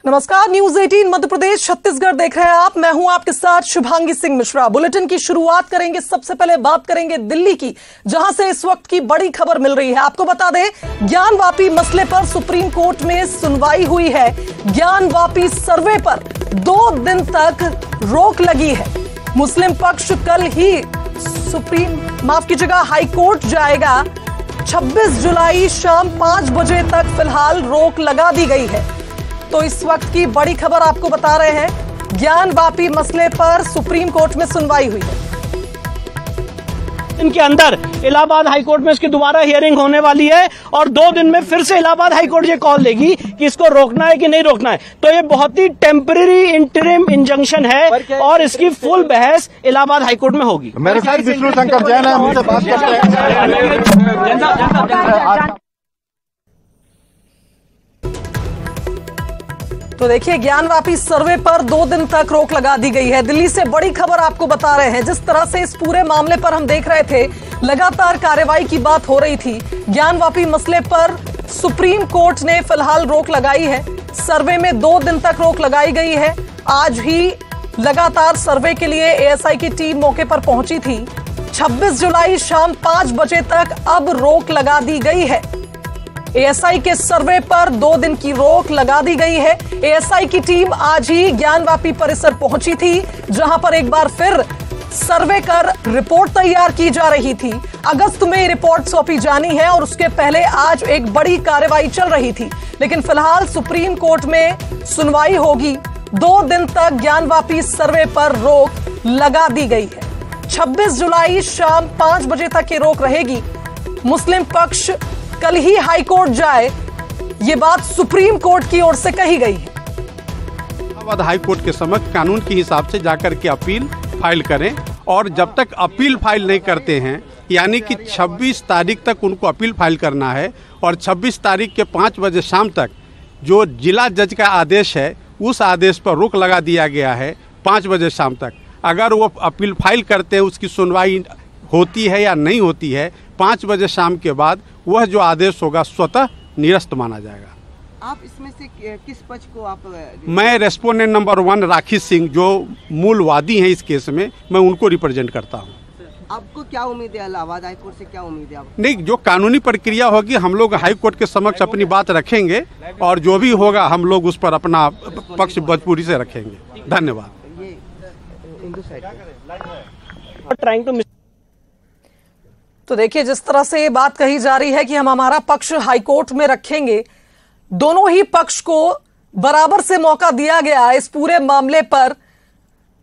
नमस्कार, न्यूज 18 मध्य प्रदेश छत्तीसगढ़ देख रहे हैं आप। मैं हूं आपके साथ शुभांगी सिंह मिश्रा। बुलेटिन की शुरुआत करेंगे, सबसे पहले बात करेंगे दिल्ली की, जहां से इस वक्त की बड़ी खबर मिल रही है। आपको बता दें, ज्ञानवापी मसले पर सुप्रीम कोर्ट में सुनवाई हुई है। ज्ञानवापी सर्वे पर 2 दिन तक रोक लगी है। मुस्लिम पक्ष कल ही हाई कोर्ट जाएगा। 26 जुलाई शाम 5 बजे तक फिलहाल रोक लगा दी गई है। तो इस वक्त की बड़ी खबर आपको बता रहे हैं, ज्ञानवापी मसले पर सुप्रीम कोर्ट में सुनवाई हुई है। इनके अंदर इलाहाबाद हाईकोर्ट में इसकी दोबारा हियरिंग होने वाली है और 2 दिन में फिर से इलाहाबाद हाईकोर्ट ये कॉल देगी कि इसको रोकना है कि नहीं रोकना है। तो ये बहुत ही टेम्पररी इंटरिम इंजंक्शन है और इसकी फुल बहस इलाहाबाद हाईकोर्ट में होगी। मेरे साथ विष्णु शंकर जैन है, मुझसे बात करते हैं। तो देखिए, ज्ञानवापी सर्वे पर 2 दिन तक रोक लगा दी गई है। दिल्ली से बड़ी खबर आपको बता रहे हैं। जिस तरह से इस पूरे मामले पर हम देख रहे थे, लगातार कार्रवाई की बात हो रही थी। ज्ञानवापी मसले पर सुप्रीम कोर्ट ने फिलहाल रोक लगाई है। सर्वे में 2 दिन तक रोक लगाई गई है। आज ही लगातार सर्वे के लिए एएसआई की टीम मौके पर पहुंची थी। 26 जुलाई शाम 5 बजे तक अब रोक लगा दी गई है। एएसआई के सर्वे पर 2 दिन की रोक लगा दी गई है। एएसआई की टीम आज ही ज्ञानवापी परिसर पहुंची थी, जहां पर एक बार फिर सर्वे कर रिपोर्ट तैयार की जा रही थी। अगस्त में रिपोर्ट सौंपी जानी है और उसके पहले आज एक बड़ी कार्रवाई चल रही थी। लेकिन फिलहाल सुप्रीम कोर्ट में सुनवाई होगी। 2 दिन तक ज्ञानवापी सर्वे पर रोक लगा दी गई है। 26 जुलाई शाम 5 बजे तक ये रोक रहेगी। मुस्लिम पक्ष कल ही हाई कोर्ट जाए, ये बात सुप्रीम कोर्ट की ओर से कही गई है। इलाहाबाद हाई कोर्ट के समक्ष कानून के हिसाब से जाकर के अपील फाइल करें और जब तक अपील फाइल नहीं करते हैं, यानी कि 26 तारीख तक उनको अपील फाइल करना है और 26 तारीख के 5 बजे शाम तक जो जिला जज का आदेश है, उस आदेश पर रोक लगा दिया गया है 5 बजे शाम तक। अगर वो अपील फाइल करते हैं, उसकी सुनवाई होती है या नहीं होती है, 5 बजे शाम के बाद वह जो आदेश होगा स्वतः निरस्त माना जाएगा। आप इसमें से किस पक्ष को आप? मैं रेस्पोंडेंट नंबर 1 राखी सिंह, जो मूल वादी हैं इस केस में, मैं उनको रिप्रेजेंट करता हूं। आपको क्या उम्मीद है, इलाहाबाद हाई कोर्ट से क्या उम्मीद है आपको? नहीं, जो कानूनी प्रक्रिया होगी हम लोग हाई कोर्ट के समक्ष अपनी बात रखेंगे और जो भी होगा हम लोग उस पर अपना पक्ष बदपूरी से रखेंगे। धन्यवाद। तो देखिए, जिस तरह से ये बात कही जा रही है कि हम हमारा पक्ष हाईकोर्ट में रखेंगे, दोनों ही पक्ष को बराबर से मौका दिया गया इस पूरे मामले पर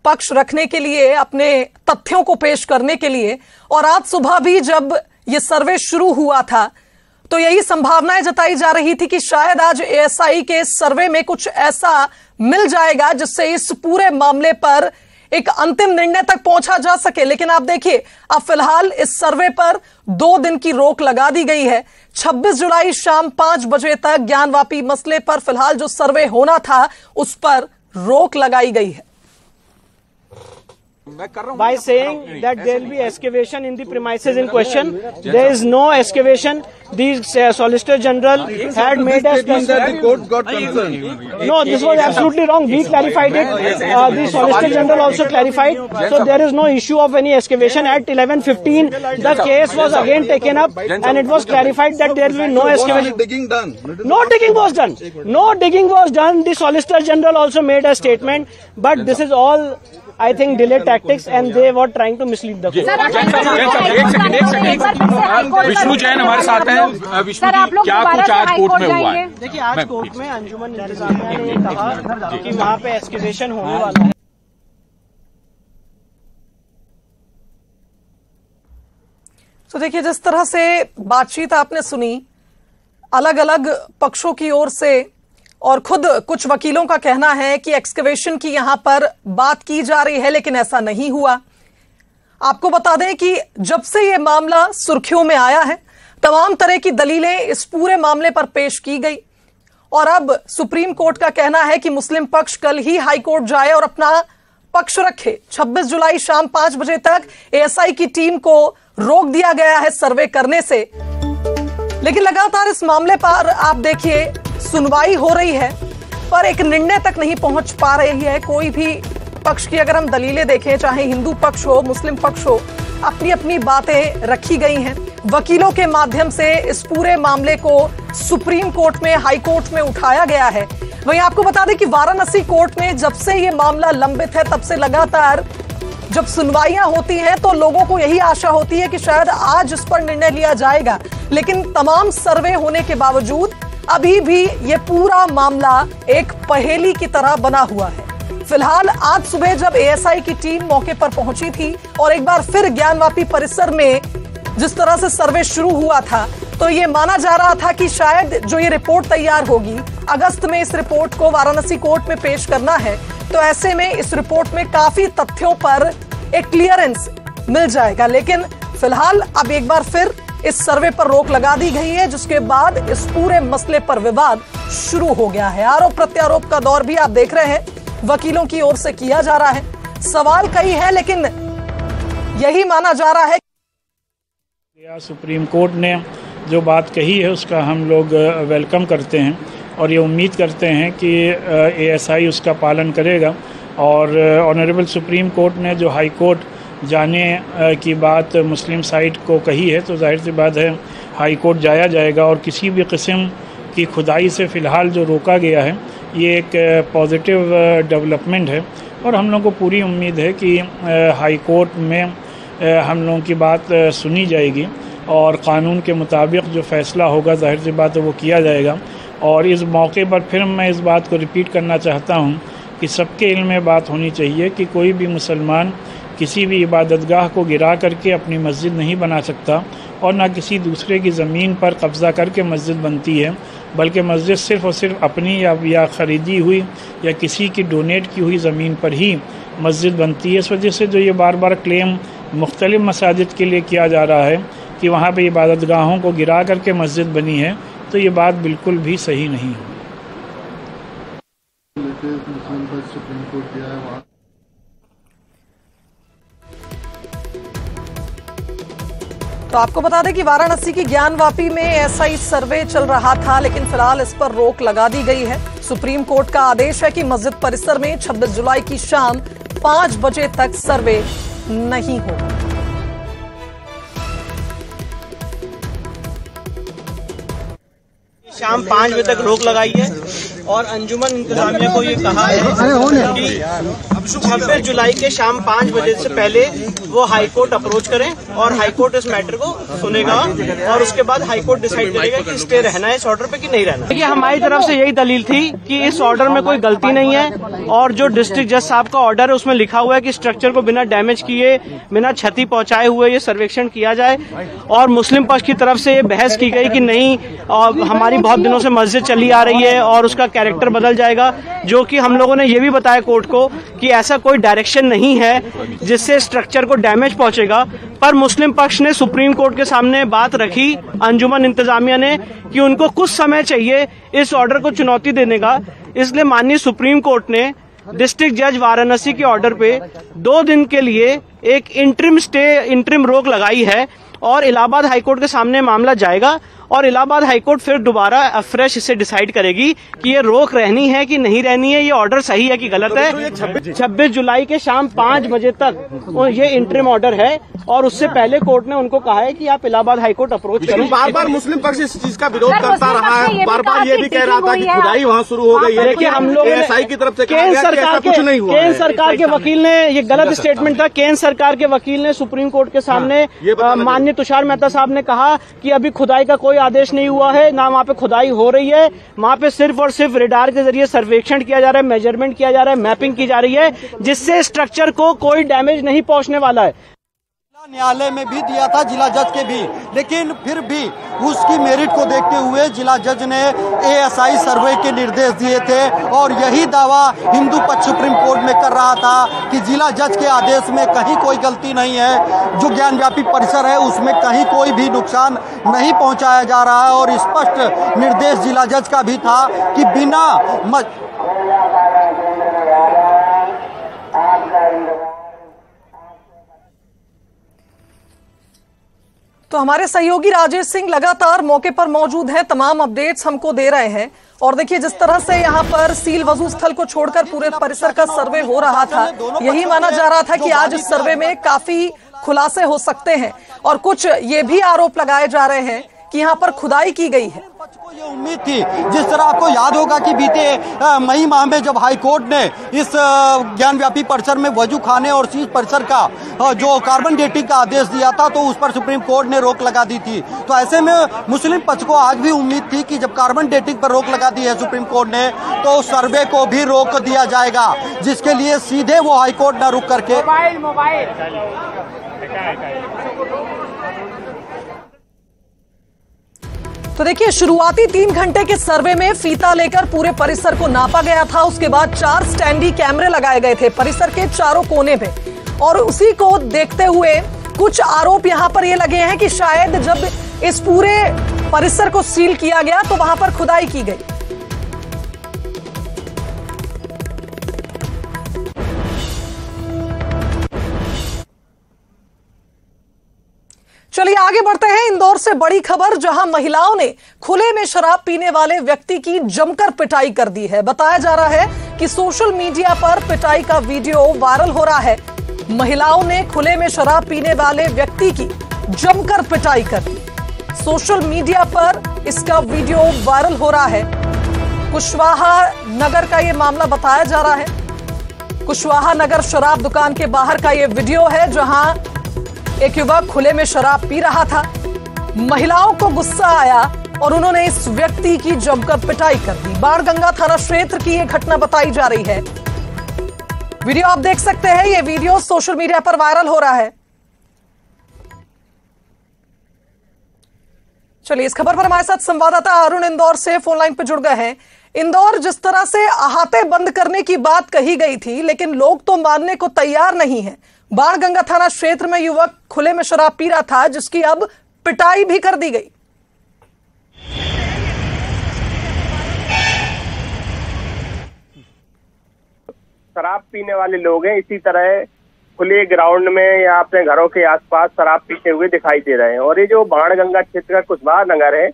पक्ष रखने के लिए, अपने तथ्यों को पेश करने के लिए। और आज सुबह भी जब ये सर्वे शुरू हुआ था, तो यही संभावनाएं जताई जा रही थी कि शायद आज एएसआई के सर्वे में कुछ ऐसा मिल जाएगा जिससे इस पूरे मामले पर एक अंतिम निर्णय तक पहुंचा जा सके। लेकिन आप देखिए, अब फिलहाल इस सर्वे पर 2 दिन की रोक लगा दी गई है। 26 जुलाई शाम 5 बजे तक ज्ञानवापी मसले पर फिलहाल जो सर्वे होना था, उस पर रोक लगाई गई है। By saying that there will be excavation in the premises in question, there is no excavation. The Solicitor General had made a statement that the court got concerned. No, this was absolutely wrong. We clarified it. The Solicitor General also clarified. So there is no issue of any excavation. At 11:15, the case was again taken up, and it was clarified that there will be no excavation. No digging was done. No digging was done. The Solicitor General also made a statement, but this is all, I think, delay tactics, and they were trying to mislead the court. Vishnu Jain हमारे साथ हैं। विष्णु जी, क्या कुछ आज court में हुआ है? देखिए, आज कोर्ट में अंजुमन इंतजामिया ने कहा कि वहाँ पे एक्सकेवेशन होने वाला है। तो देखिए, जिस तरह से बातचीत आपने सुनी अलग अलग पक्षों की ओर से, और खुद कुछ वकीलों का कहना है कि एक्सकवेशन की यहां पर बात की जा रही है, लेकिन ऐसा नहीं हुआ। आपको बता दें कि जब से यह मामला सुर्खियों में आया है, तमाम तरह की दलीलें इस पूरे मामले पर पेश की गई और अब सुप्रीम कोर्ट का कहना है कि मुस्लिम पक्ष कल ही हाई कोर्ट जाए और अपना पक्ष रखे। 26 जुलाई शाम 5 बजे तक एएसआई की टीम को रोक दिया गया है सर्वे करने से। लेकिन लगातार इस मामले पर आप देखिए सुनवाई हो रही है। पर एक निर्णय तक नहीं पहुंच पा रही है कोई भी पक्ष की। अगर हम दलीलें देखें, चाहे हिंदू पक्ष हो, मुस्लिम पक्ष हो, अपनी अपनी बातें रखी गई हैं। वकीलों के माध्यम से इस पूरे मामले को सुप्रीम कोर्ट में, हाई कोर्ट में उठाया गया है। वहीं आपको बता दें कि वाराणसी कोर्ट में जब से ये मामला लंबित है, तब से लगातार जब सुनवाइयां होती हैं तो लोगों को यही आशा होती है कि शायद आज इस पर निर्णय लिया जाएगा। लेकिन तमाम सर्वे होने के बावजूद अभी भी ये पूरा मामला एक पहेली की तरह बना हुआ है। फिलहाल आज सुबह जब एएसआई की टीम मौके पर पहुंची थी और एक बार फिर ज्ञानवापी परिसर में जिस तरह से सर्वे शुरू हुआ था, तो ये माना जा रहा था कि शायद जो ये रिपोर्ट तैयार होगी, अगस्त में इस रिपोर्ट को वाराणसी कोर्ट में पेश करना है, तो ऐसे में इस रिपोर्ट में काफी तथ्यों पर एक क्लियरेंस मिल जाएगा। लेकिन फिलहाल अब एक बार फिर इस सर्वे पर रोक लगा दी गई है, जिसके बाद इस पूरे मसले पर विवाद शुरू हो गया है। आरोप प्रत्यारोप का दौर भी आप देख रहे हैं, वकीलों की ओर से किया जा रहा है। सवाल कई है, लेकिन यही माना जा रहा है। सुप्रीम कोर्ट ने जो बात कही है उसका हम लोग वेलकम करते हैं और ये उम्मीद करते हैं कि एएसआई उसका पालन करेगा। और ऑनरेबल सुप्रीम कोर्ट ने जो हाई कोर्ट जाने की बात मुस्लिम साइड को कही है, तो जाहिर सी बात है हाई कोर्ट जाया जाएगा। और किसी भी किस्म की खुदाई से फ़िलहाल जो रोका गया है, ये एक पॉजिटिव डेवलपमेंट है और हम लोगों को पूरी उम्मीद है कि हाई कोर्ट में हम लोगों की बात सुनी जाएगी और क़ानून के मुताबिक जो फ़ैसला होगा, जाहिर सी बात है वो किया जाएगा। और इस मौके पर फिर मैं इस बात को रिपीट करना चाहता हूँ कि सबके इल्म में बात होनी चाहिए कि कोई भी मुसलमान किसी भी इबादतगाह को गिरा करके अपनी मस्जिद नहीं बना सकता और ना किसी दूसरे की ज़मीन पर कब्ज़ा करके मस्जिद बनती है, बल्कि मस्जिद सिर्फ़ और सिर्फ अपनी या ख़रीदी हुई या किसी की डोनेट की हुई ज़मीन पर ही मस्जिद बनती है। इस वजह से जो ये बार बार क्लेम मुख्तलिफ़ मसाजिद के लिए किया जा रहा है कि वहाँ पर इबादतगाहों को गिरा करके मस्जिद बनी है, तो ये बात बिल्कुल भी सही नहीं है। तो आपको बता दें कि वाराणसी की ज्ञानवापी में ऐसा ही सर्वे चल रहा था, लेकिन फिलहाल इस पर रोक लगा दी गई है। सुप्रीम कोर्ट का आदेश है कि मस्जिद परिसर में 26 जुलाई की शाम 5 बजे तक सर्वे नहीं होगा। शाम 5 बजे तक रोक लगाई है और अंजुमन इंतजामिया को ये कहा है कि 26 जुलाई के शाम 5 बजे से पहले वो हाई कोर्ट अप्रोच करें और हाई कोर्ट इस मैटर को सुनेगा और उसके बाद हाई कोर्ट डिसाइड करेगा कि स्टे रहना है इस ऑर्डर पे कि नहीं रहना। देखिए, हमारी तरफ से यही दलील थी कि इस ऑर्डर में कोई गलती नहीं है और जो डिस्ट्रिक्ट जज साहब का ऑर्डर है उसमें लिखा हुआ है कि स्ट्रक्चर को बिना डैमेज किए, बिना क्षति पहुंचाए हुए ये सर्वेक्षण किया जाए। और मुस्लिम पक्ष की तरफ से ये बहस की गई कि नहीं, हमारी बहुत दिनों से मस्जिद चली आ रही है और उसका कैरेक्टर बदल जाएगा, जो कि हम लोगों ने ये भी बताया कोर्ट को कि ऐसा कोई डायरेक्शन नहीं है जिससे स्ट्रक्चर को डैमेज पहुंचेगा। पर मुस्लिम पक्ष ने सुप्रीम कोर्ट के सामने बात रखी, अंजुमन इंतजामिया ने, कि उनको कुछ समय चाहिए इस ऑर्डर को चुनौती देने का। इसलिए माननीय सुप्रीम कोर्ट ने डिस्ट्रिक्ट जज वाराणसी के ऑर्डर पे 2 दिन के लिए एक इंटरिम रोक लगाई है और इलाहाबाद हाईकोर्ट के सामने मामला जाएगा और इलाहाबाद हाईकोर्ट फिर दोबारा फ्रेश इसे डिसाइड करेगी कि ये रोक रहनी है कि नहीं रहनी है, ये ऑर्डर सही है कि गलत है। 26 जुलाई के शाम 5 बजे तक ये इंटरिम ऑर्डर है और उससे पहले कोर्ट ने उनको कहा है कि आप इलाहाबाद हाईकोर्ट अप्रोच करें। बार बार मुस्लिम पक्ष इस चीज का विरोध करता रहा है, बार बार ये भी कह रहा था कि खुदाई वहाँ शुरू हो गई है। देखिए, हम लोग एएसआई की तरफ से केंद्र सरकार के वकील ने, ये गलत स्टेटमेंट था, केंद्र सरकार के वकील ने सुप्रीम कोर्ट के सामने माननीय तुषार मेहता साहब ने कहा कि अभी खुदाई का कोई आदेश नहीं हुआ है, ना वहाँ पे खुदाई हो रही है, वहाँ पे सिर्फ और सिर्फ रेडार के जरिए सर्वेक्षण किया जा रहा है, मेजरमेंट किया जा रहा है, मैपिंग की जा रही है, जिससे स्ट्रक्चर को कोई डैमेज नहीं पहुंचने वाला है। न्यायालय में भी दिया था, जिला जज के भी, लेकिन फिर भी उसकी मेरिट को देखते हुए जिला जज ने एएसआई सर्वे के निर्देश दिए थे और यही दावा हिंदू पक्ष सुप्रीम कोर्ट में कर रहा था कि जिला जज के आदेश में कहीं कोई गलती नहीं है, जो ज्ञानव्यापी परिसर है उसमें कहीं कोई भी नुकसान नहीं पहुंचाया जा रहा है। और स्पष्ट निर्देश जिला जज का भी था कि बिना तो हमारे सहयोगी राजेश सिंह लगातार मौके पर मौजूद हैं, तमाम अपडेट्स हमको दे रहे हैं। और देखिए जिस तरह से यहाँ पर सील वजू स्थल को छोड़कर पूरे परिसर का सर्वे हो रहा था, यही माना जा रहा था कि आज इस सर्वे में काफी खुलासे हो सकते हैं। और कुछ ये भी आरोप लगाए जा रहे हैं कि यहाँ पर खुदाई की गई है। ये उम्मीद थी, जिस तरह आपको याद होगा कि बीते मई माह में जब हाई कोर्ट ने इस ज्ञानव्यापी परिसर में वजू खाने और सीज परिसर का जो कार्बन डेटिंग का आदेश दिया था, तो उस पर सुप्रीम कोर्ट ने रोक लगा दी थी। तो ऐसे में मुस्लिम पक्ष को आज भी उम्मीद थी कि जब कार्बन डेटिंग पर रोक लगा दी है सुप्रीम कोर्ट ने, तो सर्वे को भी रोक दिया जाएगा, जिसके लिए सीधे वो हाई कोर्ट न रुक करके तो देखिए शुरुआती 3 घंटे के सर्वे में फीता लेकर पूरे परिसर को नापा गया था। उसके बाद 4 स्टैंडी कैमरे लगाए गए थे परिसर के चारों कोने में। और उसी को देखते हुए कुछ आरोप यहां पर ये लगे हैं कि शायद जब इस पूरे परिसर को सील किया गया तो वहां पर खुदाई की गई। चलिए आगे बढ़ते हैं। इंदौर से बड़ी खबर, जहां महिलाओं ने खुले में शराब पीने वाले व्यक्ति की जमकर पिटाई कर दी है। बताया जा रहा है कि सोशल मीडिया पर पिटाई का वीडियो वायरल हो रहा है। महिलाओं ने खुले में शराब पीने वाले व्यक्ति की जमकर पिटाई कर दी। सोशल मीडिया पर इसका वीडियो वायरल हो रहा है। कुशवाहा नगर का यह मामला बताया जा रहा है। कुशवाहा नगर शराब दुकान के बाहर का यह वीडियो है, जहां एक युवक खुले में शराब पी रहा था। महिलाओं को गुस्सा आया और उन्होंने इस व्यक्ति की जमकर पिटाई कर दी। बाणगंगा थाना क्षेत्र की यह घटना बताई जा रही है। वीडियो आप देख सकते हैं, यह वीडियो सोशल मीडिया पर वायरल हो रहा है। चलिए इस खबर पर हमारे साथ संवाददाता अरुण इंदौर से फोन लाइन पर जुड़ गए हैं। इंदौर, जिस तरह से अहाते बंद करने की बात कही गई थी, लेकिन लोग तो मानने को तैयार नहीं है। बाणगंगा थाना क्षेत्र में युवक खुले में शराब पी रहा था, जिसकी अब पिटाई भी कर दी गई। शराब पीने वाले लोग हैं, इसी तरह खुले ग्राउंड में या अपने घरों के आसपास शराब पीते हुए दिखाई दे रहे हैं। और ये जो बाणगंगा क्षेत्र का कुशवाहा नगर है,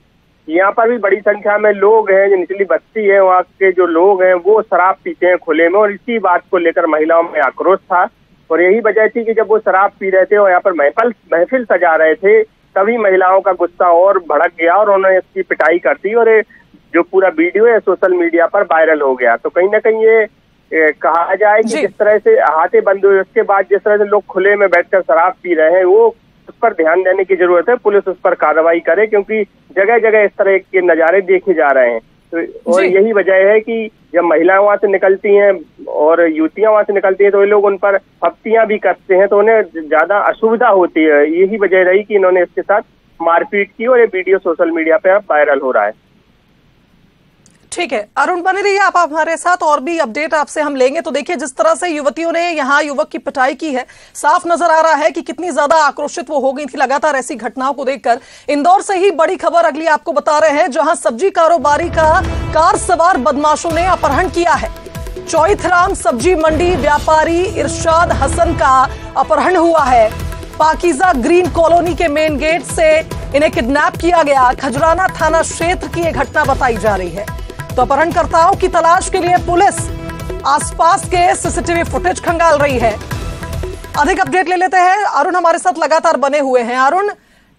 यहाँ पर भी बड़ी संख्या में लोग हैं। जो निचली बस्ती है वहाँ के जो लोग हैं वो शराब पीते हैं खुले में, और इसी बात को लेकर महिलाओं में आक्रोश था। और यही वजह थी कि जब वो शराब पी रहे थे और यहाँ पर महफिल सजा रहे थे, तभी महिलाओं का गुस्सा और भड़क गया और उन्होंने इसकी पिटाई कर दी। और जो पूरा वीडियो है सोशल मीडिया पर वायरल हो गया। तो कहीं ना कहीं ये कहा जाए कि जिस तरह से अहाते बंद हुए, उसके बाद जिस तरह से लोग खुले में बैठकर शराब पी रहे हैं, वो उस पर ध्यान देने की जरूरत है। पुलिस उस पर कार्रवाई करे, क्योंकि जगह जगह इस तरह के नजारे देखे जा रहे हैं। तो और यही वजह है कि जब महिलाएं वहां से निकलती हैं और युवतियां वहां से निकलती हैं, तो ये लोग उन पर फप्तियां भी करते हैं, तो उन्हें ज्यादा असुविधा होती है। यही वजह रही कि इन्होंने इसके साथ मारपीट की, और ये वीडियो सोशल मीडिया पे वायरल हो रहा है। ठीक है अरुण, बने रहिए आप हमारे साथ, और भी अपडेट आपसे हम लेंगे। तो देखिए जिस तरह से युवतियों ने यहाँ युवक की पिटाई की है, साफ नजर आ रहा है कि कितनी ज्यादा आक्रोशित वो हो गई थी लगातार ऐसी घटनाओं को देखकर। इंदौर से ही बड़ी खबर अगली आपको बता रहे हैं, जहां सब्जी कारोबारी का कार सवार बदमाशों ने अपहरण किया है। चौथराम सब्जी मंडी व्यापारी इरशाद हसन का अपहरण हुआ है। पाकीजा ग्रीन कॉलोनी के मेन गेट से इन्हें किडनैप किया गया। खजराना थाना क्षेत्र की यह घटना बताई जा रही है। तो अपहरणकर्ताओं की तलाश के लिए पुलिस आसपास के सीसीटीवी फुटेज खंगाल रही है। अधिक अपडेट ले लेते हैं, अरुण हमारे साथ लगातार बने हुए हैं। अरुण,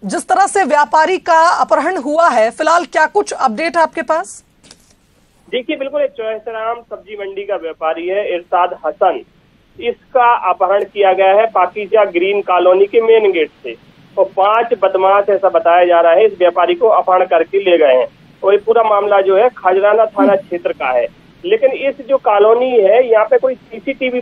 जिस तरह से व्यापारी का अपहरण हुआ है, फिलहाल क्या कुछ अपडेट आपके पास? देखिए बिल्कुल, एक चौहराम सब्जी मंडी का व्यापारी है इरशाद हसन, इसका अपहरण किया गया है पाकीजा ग्रीन कॉलोनी के मेन गेट से। और 5 बदमाश ऐसा बताया जा रहा है इस व्यापारी को अपहरण करके ले गए हैं। और ये पूरा मामला जो है खजराना थाना क्षेत्र का है। लेकिन इस जो कॉलोनी है, यहाँ पे कोई सीसीटीवी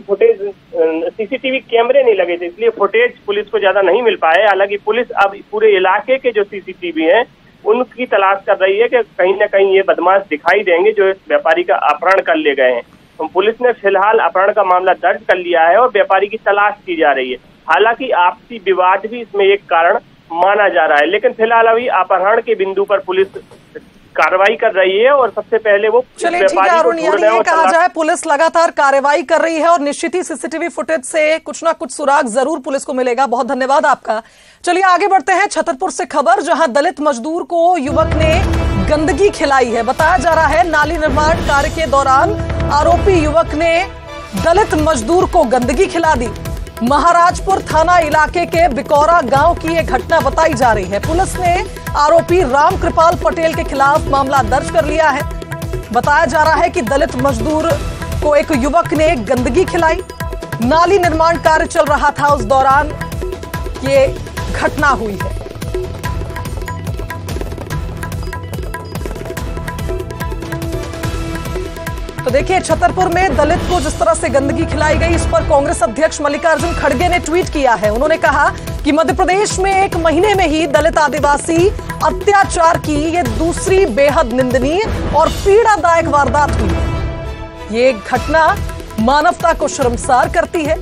कैमरे नहीं लगे थे, इसलिए फुटेज पुलिस को ज्यादा नहीं मिल पाए। हालांकि पुलिस अब पूरे इलाके के जो सीसीटीवी हैं उनकी तलाश कर रही है कि कहीं ना कहीं ये बदमाश दिखाई देंगे जो इस व्यापारी का अपहरण कर ले गए हैं। तो पुलिस ने फिलहाल अपहरण का मामला दर्ज कर लिया है और व्यापारी की तलाश की जा रही है। हालांकि आपसी विवाद भी इसमें एक कारण माना जा रहा है, लेकिन फिलहाल अभी अपहरण के बिंदु पर पुलिस कार्रवाई कर रही है और सबसे पहले वो चलिए ठीक है अरुण, यानी ये कहा जाए पुलिस लगातार कार्रवाई कर रही है और निश्चित ही सीसीटीवी फुटेज से कुछ ना कुछ सुराग जरूर पुलिस को मिलेगा। बहुत धन्यवाद आपका। चलिए आगे बढ़ते हैं। छतरपुर से खबर, जहां दलित मजदूर को युवक ने गंदगी खिलाई है। बताया जा रहा है नाली निर्माण कार्य के दौरान आरोपी युवक ने दलित मजदूर को गंदगी खिला दी। महाराजपुर थाना इलाके के बिकौरा गांव की यह घटना बताई जा रही है। पुलिस ने आरोपी रामकृपाल पटेल के खिलाफ मामला दर्ज कर लिया है। बताया जा रहा है कि दलित मजदूर को एक युवक ने गंदगी खिलाई। नाली निर्माण कार्य चल रहा था, उस दौरान ये घटना हुई है। तो देखिए छतरपुर में दलित को जिस तरह से गंदगी खिलाई गई, इस पर कांग्रेस अध्यक्ष मल्लिकार्जुन खड़गे ने ट्वीट किया है। उन्होंने कहा कि मध्य प्रदेश में 1 महीने में ही दलित आदिवासी अत्याचार की ये दूसरी बेहद निंदनीय और पीड़ादायक वारदात हुई है। ये घटना मानवता को शर्मसार करती है।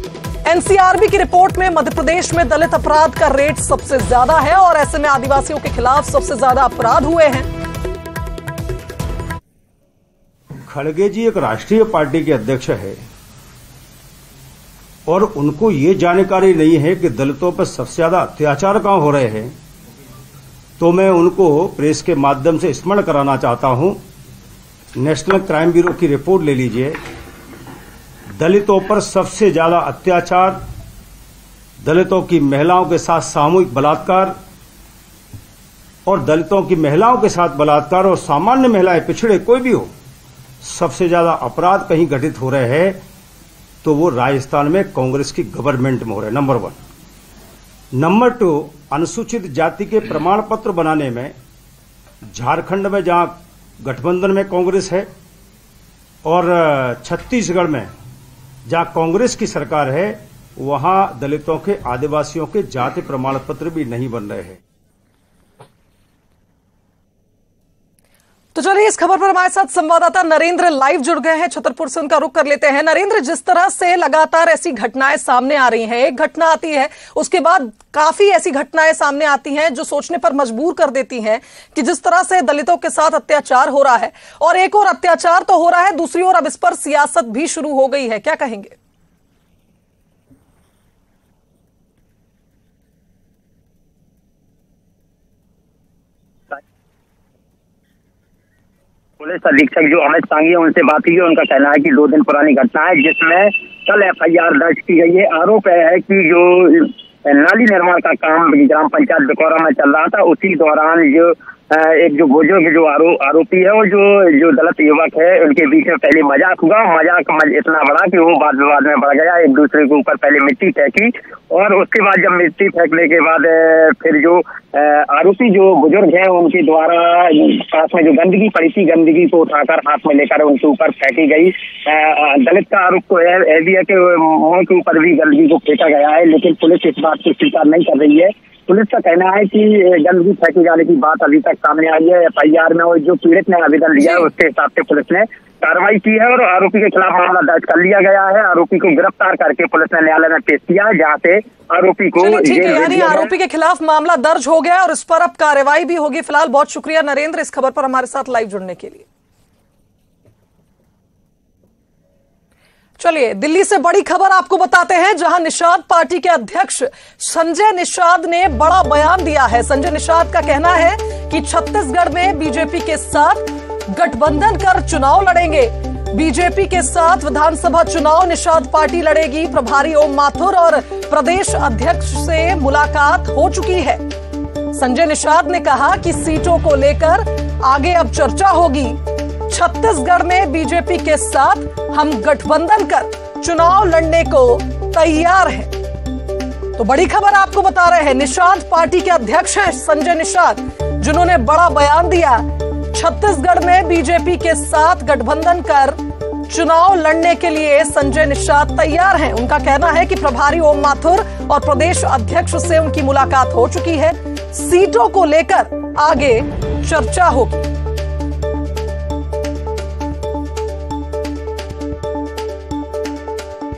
एनसीआरबी की रिपोर्ट में मध्य प्रदेश में दलित अपराध का रेट सबसे ज्यादा है और ऐसे में आदिवासियों के खिलाफ सबसे ज्यादा अपराध हुए हैं। खड़गे जी एक राष्ट्रीय पार्टी के अध्यक्ष है और उनको ये जानकारी नहीं है कि दलितों पर सबसे ज्यादा अत्याचार कहां हो रहे हैं, तो मैं उनको प्रेस के माध्यम से स्मरण कराना चाहता हूं। नेशनल क्राइम ब्यूरो की रिपोर्ट ले लीजिए। दलितों पर सबसे ज्यादा अत्याचार, दलितों की महिलाओं के साथ सामूहिक बलात्कार और दलितों की महिलाओं के साथ बलात्कार और सामान्य महिलाएं, पिछड़े कोई भी हो, सबसे ज्यादा अपराध कहीं घटित हो रहे हैं तो वो राजस्थान में कांग्रेस की गवर्नमेंट में हो रहे हैं, नंबर 1। नंबर 2, अनुसूचित जाति के प्रमाण पत्र बनाने में झारखंड में जहां गठबंधन में कांग्रेस है और छत्तीसगढ़ में जहां कांग्रेस की सरकार है, वहां दलितों के, आदिवासियों के जाति प्रमाण पत्र भी नहीं बन रहे हैं। तो चलिए इस खबर पर हमारे साथ संवाददाता नरेंद्र लाइव जुड़ गए हैं। छतरपुर से उनका रुख कर लेते हैं। नरेंद्र, जिस तरह से लगातार ऐसी घटनाएं सामने आ रही हैं, एक घटना आती है उसके बाद काफी ऐसी घटनाएं सामने आती हैं जो सोचने पर मजबूर कर देती हैं कि जिस तरह से दलितों के साथ अत्याचार हो रहा है, और एक और अत्याचार तो हो रहा है, दूसरी ओर अब इस पर सियासत भी शुरू हो गई है, क्या कहेंगे? पुलिस अधीक्षक जो अमित सांघी है उनसे बात की, उनका कहना है कि 2 दिन पुरानी घटना है जिसमें कल एफआईआर दर्ज की गई है। आरोप है कि जो नाली निर्माण का काम ग्राम पंचायत बिकौरा में चल रहा था, उसी दौरान जो एक जो बुजुर्ग जो आरोपी है और जो दलित युवक है, उनके बीच में पहले मजाक हुआ। मजाक इतना बड़ा कि वो वाद विवाद में बढ़ गया। एक दूसरे के ऊपर पहले मिट्टी फेंकी और उसके बाद जब मिट्टी फेंकने के बाद फिर जो आरोपी जो बुजुर्ग है उनके द्वारा पास में जो गंदगी पड़ी थी, गंदगी को उठाकर हाथ में लेकर उनके ऊपर फेंकी गई। दलित का आरोप तो है भी है कि मुंह के ऊपर भी गंदगी को फेंका गया है, लेकिन पुलिस इस बात को स्वीकार नहीं कर रही है। पुलिस का कहना है कि गंदगी फेंके जाने की बात अभी तक सामने आई है। एफआईआर में और जो पीड़ित ने आवेदन लिया है उसके हिसाब से पुलिस ने कार्रवाई की है और आरोपी के खिलाफ मामला दर्ज कर लिया गया है। आरोपी को गिरफ्तार करके पुलिस ने न्यायालय में पेश किया है, जहां से आरोपी को यानी आरोपी के खिलाफ मामला दर्ज हो गया और इस पर अब कार्रवाई भी होगी। फिलहाल बहुत शुक्रिया नरेंद्र इस खबर पर हमारे साथ लाइव जुड़ने के लिए। चलिए दिल्ली से बड़ी खबर आपको बताते हैं, जहां निषाद पार्टी के अध्यक्ष संजय निषाद ने बड़ा बयान दिया है। संजय निषाद का कहना है कि छत्तीसगढ़ में बीजेपी के साथ गठबंधन कर चुनाव लड़ेंगे। बीजेपी के साथ विधानसभा चुनाव निषाद पार्टी लड़ेगी। प्रभारी ओम माथुर और प्रदेश अध्यक्ष से मुलाकात हो चुकी है। संजय निषाद ने कहा कि सीटों को लेकर आगे अब चर्चा होगी। छत्तीसगढ़ में बीजेपी के साथ हम गठबंधन कर चुनाव लड़ने को तैयार हैं। तो बड़ी खबर आपको बता रहे हैं, निषाद पार्टी के अध्यक्ष हैं संजय निषाद, जिन्होंने बड़ा बयान दिया। छत्तीसगढ़ में बीजेपी के साथ गठबंधन कर चुनाव लड़ने के लिए संजय निषाद तैयार हैं। उनका कहना है कि प्रभारी ओम माथुर और प्रदेश अध्यक्ष से उनकी मुलाकात हो चुकी है। सीटों को लेकर आगे चर्चा होगी।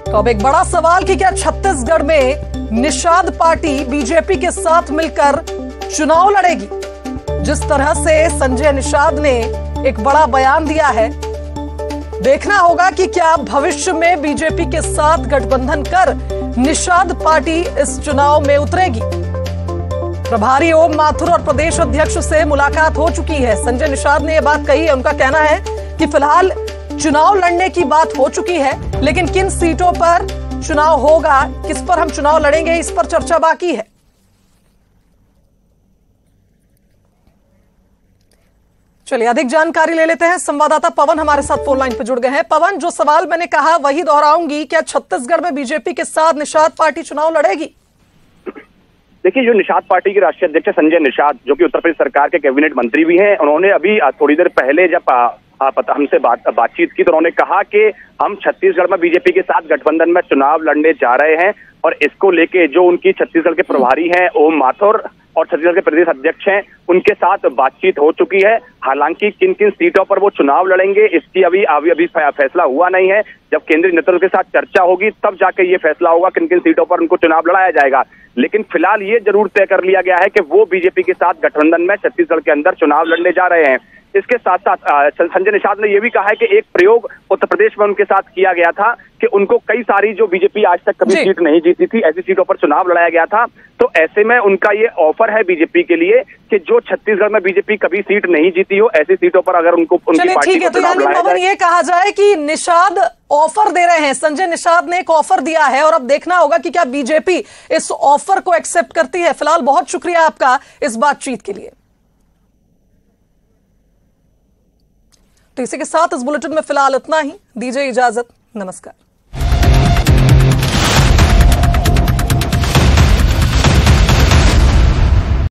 तो अब एक बड़ा सवाल कि क्या छत्तीसगढ़ में निषाद पार्टी बीजेपी के साथ मिलकर चुनाव लड़ेगी? जिस तरह से संजय निषाद ने एक बड़ा बयान दिया है, देखना होगा कि क्या भविष्य में बीजेपी के साथ गठबंधन कर निषाद पार्टी इस चुनाव में उतरेगी। प्रभारी ओम माथुर और प्रदेश अध्यक्ष से मुलाकात हो चुकी है। संजय निषाद ने यह बात कही है। उनका कहना है कि फिलहाल चुनाव लड़ने की बात हो चुकी है, लेकिन किन सीटों पर चुनाव होगा, किस पर हम चुनाव लड़ेंगे, इस पर चर्चा बाकी है। चलिए अधिक जानकारी ले लेते हैं। संवाददाता पवन हमारे साथ फोन लाइन पर जुड़ गए हैं। पवन, जो सवाल मैंने कहा वही दोहराऊंगी, क्या छत्तीसगढ़ में बीजेपी के साथ निषाद पार्टी चुनाव लड़ेगी? देखिए, जो निषाद पार्टी के राष्ट्रीय अध्यक्ष संजय निषाद, जो कि उत्तर प्रदेश सरकार के कैबिनेट मंत्री भी हैं, उन्होंने अभी थोड़ी देर पहले जब हमसे बातचीत की तो उन्होंने कहा कि हम छत्तीसगढ़ में बीजेपी के साथ गठबंधन में चुनाव लड़ने जा रहे हैं और इसको लेके जो उनकी छत्तीसगढ़ के प्रभारी हैं ओम माथुर और छत्तीसगढ़ के प्रदेश अध्यक्ष हैं, उनके साथ बातचीत हो चुकी है। हालांकि किन किन सीटों पर वो चुनाव लड़ेंगे इसकी अभी फैसला हुआ नहीं है। जब केंद्रीय नेतृत्व के साथ चर्चा होगी तब जाके ये फैसला होगा किन किन सीटों पर उनको चुनाव लड़ाया जाएगा। लेकिन फिलहाल ये जरूर तय कर लिया गया है कि वो बीजेपी के साथ गठबंधन में छत्तीसगढ़ के अंदर चुनाव लड़ने जा रहे हैं। इसके साथ साथ संजय निषाद ने यह भी कहा है कि एक प्रयोग उत्तर प्रदेश में उनके साथ किया गया था कि उनको कई सारी जो बीजेपी आज तक कभी सीट नहीं जीती थी, ऐसी सीटों पर चुनाव लड़ाया गया था। तो ऐसे में उनका ये ऑफर है बीजेपी के लिए कि जो छत्तीसगढ़ में बीजेपी कभी सीट नहीं जीती हो, ऐसी सीटों पर अगर उनकी पार्टी को चुनाव लड़ाया जाए। ये कहा जाए कि निषाद ऑफर दे रहे हैं, संजय निषाद ने एक ऑफर दिया है और अब देखना होगा कि क्या बीजेपी इस ऑफर को एक्सेप्ट करती है। फिलहाल बहुत शुक्रिया आपका इस बातचीत के लिए। तो इसी के साथ इस बुलेटिन में फिलहाल इतना ही। दीजिए इजाजत, नमस्कार।